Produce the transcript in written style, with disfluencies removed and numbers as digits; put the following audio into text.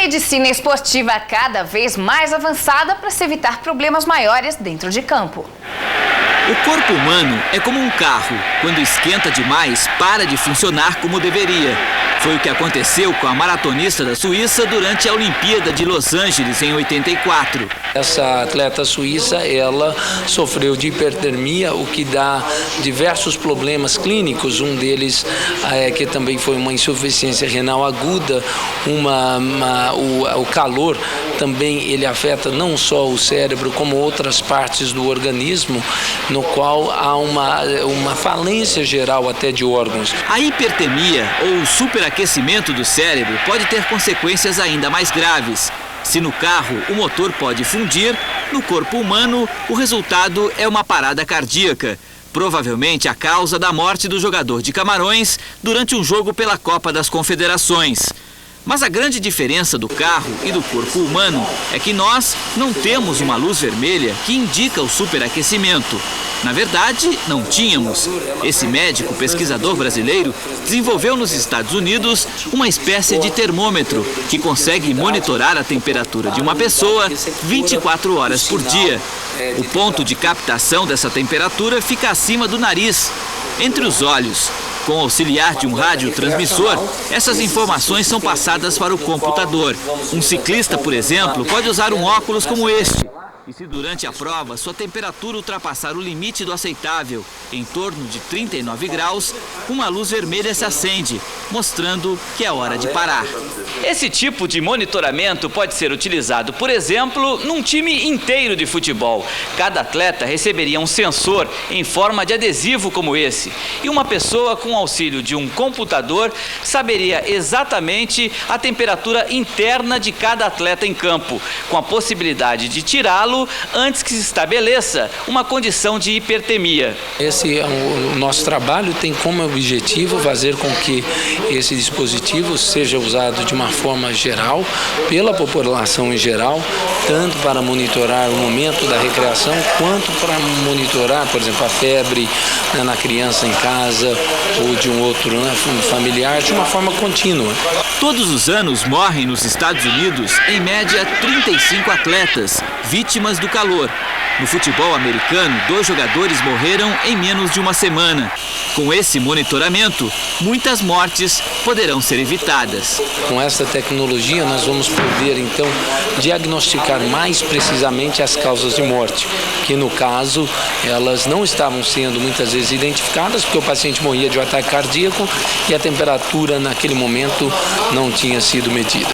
medicina esportiva cada vez mais avançada para se evitar problemas maiores dentro de campo. O corpo humano é como um carro. Quando esquenta demais, para de funcionar como deveria. Foi o que aconteceu com a maratonista da Suíça durante a Olimpíada de Los Angeles em 84. Essa atleta suíça, ela sofreu de hipertermia, o que dá diversos problemas clínicos. Um deles que também foi uma insuficiência renal aguda, o calor também ele afeta não só o cérebro, como outras partes do organismo, no qual há uma falência geral até de órgãos. A hipertermia ou superaquecimento do cérebro pode ter consequências ainda mais graves. Se no carro o motor pode fundir, no corpo humano o resultado é uma parada cardíaca. Provavelmente a causa da morte do jogador de Camarões durante um jogo pela Copa das Confederações. Mas a grande diferença do carro e do corpo humano é que nós não temos uma luz vermelha que indica o superaquecimento. Na verdade, não tínhamos. Esse médico pesquisador brasileiro desenvolveu nos Estados Unidos uma espécie de termômetro que consegue monitorar a temperatura de uma pessoa 24 horas por dia. O ponto de captação dessa temperatura fica acima do nariz, entre os olhos. Com o auxiliar de um radiotransmissor, essas informações são passadas para o computador. Um ciclista, por exemplo, pode usar um óculos como este. E se durante a prova sua temperatura ultrapassar o limite do aceitável, em torno de 39 graus, uma luz vermelha se acende, mostrando que é hora de parar. Esse tipo de monitoramento pode ser utilizado, por exemplo, num time inteiro de futebol. Cada atleta receberia um sensor em forma de adesivo como esse. E uma pessoa, com o auxílio de um computador, saberia exatamente a temperatura interna de cada atleta em campo, com a possibilidade de tirá-lo antes que se estabeleça uma condição de hipertermia. O nosso trabalho tem como objetivo fazer com que esse dispositivo seja usado de uma forma geral, pela população em geral, tanto para monitorar o momento da recreação, quanto para monitorar, por exemplo, a febre na criança em casa ou de um outro familiar, de uma forma contínua. Todos os anos morrem nos Estados Unidos, em média, 35 atletas, vítimas do calor. No futebol americano, 2 jogadores morreram em menos de uma semana. Com esse monitoramento, muitas mortes poderão ser evitadas. Com essa tecnologia, nós vamos poder, então, diagnosticar mais precisamente as causas de morte, que no caso, elas não estavam sendo muitas vezes identificadas, porque o paciente morria de um ataque cardíaco e a temperatura naquele momento não tinha sido medida.